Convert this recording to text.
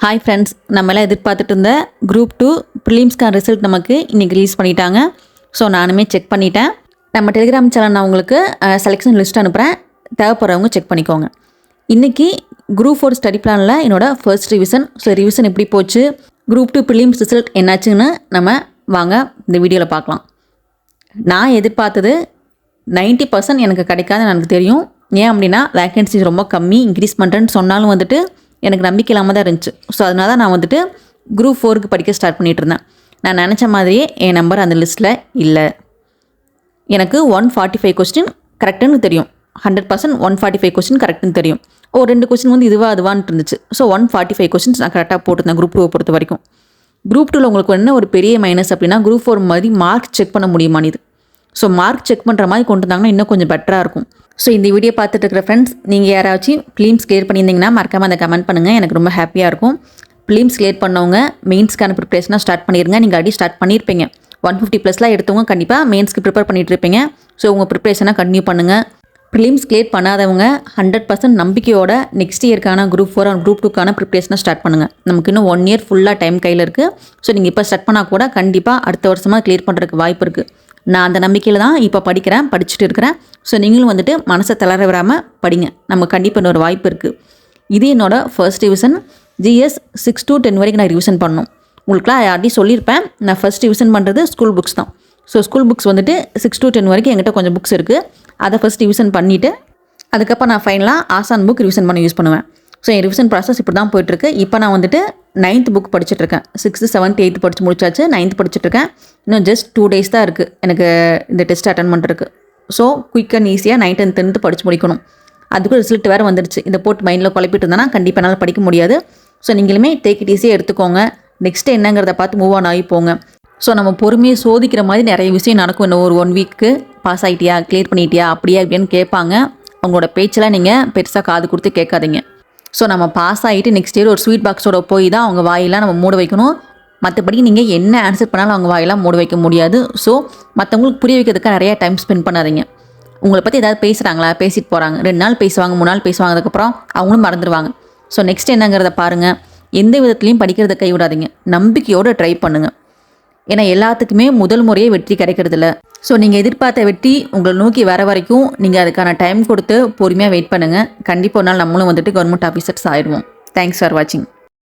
Hi friends, நம்மளாம் எதிர்பார்த்துட்டு இருந்த குரூப் 2 ப்ரிலிம்ஸ்க்கான ரிசல்ட் நமக்கு இன்றைக்கி ரிலீஸ் பண்ணிட்டாங்க. ஸோ நானுமே செக் பண்ணிட்டேன். நம்ம டெலிகிராம் சேனல் நான் உங்களுக்கு செலெக்ஷன் லிஸ்ட் அனுப்புகிறேன், தேவைப்படுறவங்க செக் பண்ணிக்கோங்க. இன்றைக்கி குரூப் 4 ஸ்டடி பிளானில் என்னோடய ஃபர்ஸ்ட் ரிவிஷன். ஸோ ரிவிஷன் எப்படி போச்சு, குரூப் 2 ப்ரிலிம்ஸ் ரிசல்ட் என்னாச்சுன்னு நம்ம வாங்க இந்த வீடியோவில் பார்க்கலாம். நான் எதிர்பார்த்தது 90% எனக்கு கிடைக்காதுன்னு எனக்கு தெரியும். ஏன் அப்படின்னா வேக்கன்சிஸ் ரொம்ப கம்மி, இன்க்ரீஸ் பண்ணுறேன்னு சொன்னாலும் வந்துட்டு எனக்கு நம்பிக்கை இல்லாமல் தான் இருந்துச்சு. ஸோ அதனால தான் நான் வந்துட்டு குரூப் 4க்கு படிக்க ஸ்டார்ட் பண்ணிகிட்டு இருந்தேன். நான் நினச்ச மாதிரியே என் நம்பர் அந்த லிஸ்ட்டில் இல்லை. எனக்கு 145 கொஸ்டின் கரெக்டுன்னு தெரியும். 100% 145 கொஸ்டின் கரெக்டுன்னு தெரியும். ஒரு 2 கொஸ்டின் வந்து அதுவான்னு இருந்துச்சு. ஸோ 145 கொஸ்டின்ஸ் நான் கரெக்டாக போட்டிருந்தேன் குரூப் 2 பொறுத்த வரைக்கும். குரூப் 2வில் உங்களுக்கு என்ன ஒரு பெரிய மைனஸ் அப்படின்னா குரூப் 4 மாதிரி மார்க் செக் பண்ண முடியுமான்னு. ஸோ மார்க் செக் பண்ணுற மாதிரி கொண்டு வந்தாங்கன்னா இன்னும் கொஞ்சம் பெட்டராக இருக்கும். ஸோ இந்த வீடியோ பார்த்துட்டு இருக்கிற ஃப்ரெண்ட்ஸ், நீங்கள் யாராச்சும் ப்ரிலிம்ஸ் கிளியர் பண்ணியிருந்தீங்கன்னா மறக்காமல் அதை கமெண்ட் பண்ணுங்கள், எனக்கு ரொம்ப ஹாப்பியாக இருக்கும். ப்ரிலிம்ஸ் கிளியர் பண்ணவங்க மெயின்ஸ்க்கான ப்ரிப்பரேஷனாக ஸ்டார்ட் பண்ணிடுங்க. நீங்கள் அடி ஸ்டார்ட் பண்ணியிருப்பீங்க. 150+ எடுத்தவங்க கண்டிப்பாக மெயின்ஸ்க்கு ப்ரிப்பேர் பண்ணிட்டு இருப்பீங்க. ஸோ உங்கள் ப்ரிப்பரேஷனாக கண்டினியூ பண்ணுங்கள். ப்ரிலிம்ஸ் கிளியர் பண்ணாதவங்க 100% நம்பிக்கையோட நெக்ஸ்ட் இயர்க்கான குரூப் 4 அண்ட் குரூப் 2க்கான ப்ரிப்பரேஷனாக ஸ்டார்ட் பண்ணுங்கள். நமக்கு இன்னும் 1 இயர் ஃபுல்லாக டைம் கையில் இருக்குது. ஸோ நீங்கள் இப்போ ஸ்டார்ட் பண்ணால் கூட கண்டிப்பாக அடுத்த வருஷமாக கிளியர் பண்ணுறதுக்கு வாய்ப்பு இருக்குது. நான் அந்த நம்பிக்கையில் தான் இப்போ படிச்சுட்டு இருக்கிறேன். ஸோ நீங்களும் வந்துட்டு மனசை தளர விடாமல் படிங்க. நமக்கு கண்டிப்பாக இன்னொரு வாய்ப்பு இருக்குது. இது என்னோடய ஃபர்ஸ்ட் ரிவிஷன். GS 6 to 10 வரைக்கும் நான் ரிவிஷன் பண்ணணும். உங்களுக்குலாம் ஆல்ரெடி சொல்லியிருப்பேன், நான் ஃபர்ஸ்ட் ரிவிஷன் பண்ணுறது ஸ்கூல் புக்ஸ் தான். ஸோ ஸ்கூல் புக்ஸ் வந்துட்டு 6 to 10 வரைக்கும் என்கிட்ட கொஞ்சம் புக்ஸ் இருக்குது. அதை ஃபர்ஸ்ட் ரிவிஷன் பண்ணிவிட்டு அதுக்கப்புறம் நான் ஃபைனலாக ஆசான் புக் ரிவிஷன் பண்ண யூஸ் பண்ணுவேன். ஸோ என் ரிவிஷன் ப்ராசஸ் இப்படி தான் போயிட்டுருக்கு. இப்போ நான் வந்துட்டு 9th book படிச்சுட்ருக்கேன். 6th 7th 8th படித்து முடிச்சாச்சு. 9th படிச்சுட்ருக்கேன். இன்னும் ஜஸ்ட் 2 days தான் இருக்குது எனக்கு இந்த டெஸ்ட் அட்டன் பண்ணுறதுக்கு. ஸோ குயிக் அண்ட் ஈஸியாக 9th and 10th படித்து முடிக்கணும். அதுக்கும் ரிசல்ட் வேறு வந்துடுச்சு. இதை போட்டு மைண்டில் குழப்பிட்டு இருந்தேன்னா கண்டிப்பாக என்னால் படிக்க முடியாது. ஸோ நீங்களுமே டேக் இட் ஈஸியாக எடுத்துக்கோங்க. நெக்ஸ்ட்டு என்னங்கிறத பார்த்து மூவ் ஆன் ஆகி போங்க. ஸோ நம்ம பொறுமையை சோதிக்கிற மாதிரி நிறைய விஷயம் நடக்கும். இன்னும் ஒரு 1 வீக்கு பாஸ் ஆகிட்டியா, கிளியர் பண்ணிட்டியா, அப்படியா இப்படின்னு கேட்பாங்க. அவங்களோட பேச்செல்லாம் நீங்கள் பெருசாக காது கொடுத்து கேட்காதீங்க. ஸோ நம்ம பாஸ் ஆகிட்டு நெக்ஸ்ட் இயர் ஒரு ஸ்வீட் பாக்ஸோட போய் தான் அவங்க வாயெல்லாம் நம்ம மூட வைக்கணும். மற்றபடி நீங்கள் என்ன ஆன்சர் பண்ணாலும் அவங்க வாயெல்லாம் மூட வைக்க முடியாது. ஸோ மற்றவங்களுக்கு புரிய வைக்கிறதுக்கு நிறையா டைம் ஸ்பெண்ட் பண்ணாதீங்க. உங்களை பற்றி ஏதாவது பேசுகிறாங்களா, பேசிட்டு போகிறாங்க, 2 நாள் பேசுவாங்க, 3 நாள் பேசுவாங்க, அதுக்கப்புறம் அவங்களும் மறந்துடுவாங்க. ஸோ நெக்ஸ்ட் என்னங்கிறத பாருங்கள். எந்த விதத்துலையும் படிக்கிறத கைவிடாதீங்க. நம்பிக்கையோடு ட்ரை பண்ணுங்கள். ஏன்னா எல்லாத்துக்குமே முதல் முறையே வெற்றி கிடைக்கிறதில்ல. ஸோ நீங்கள் எதிர்பார்த்த வெற்றி உங்களை நோக்கி வர வரைக்கும் நீங்கள் அதுக்கான டைம் கொடுத்து பொறுமையாக வெயிட் பண்ணுங்கள். கண்டிப்பாக ஒரு நாள் நம்மளும் வந்துட்டு கவர்மெண்ட் ஆஃபீஸர்ஸ் ஆயிடுவோம். தேங்க்ஸ் ஃபார் வாட்சிங்.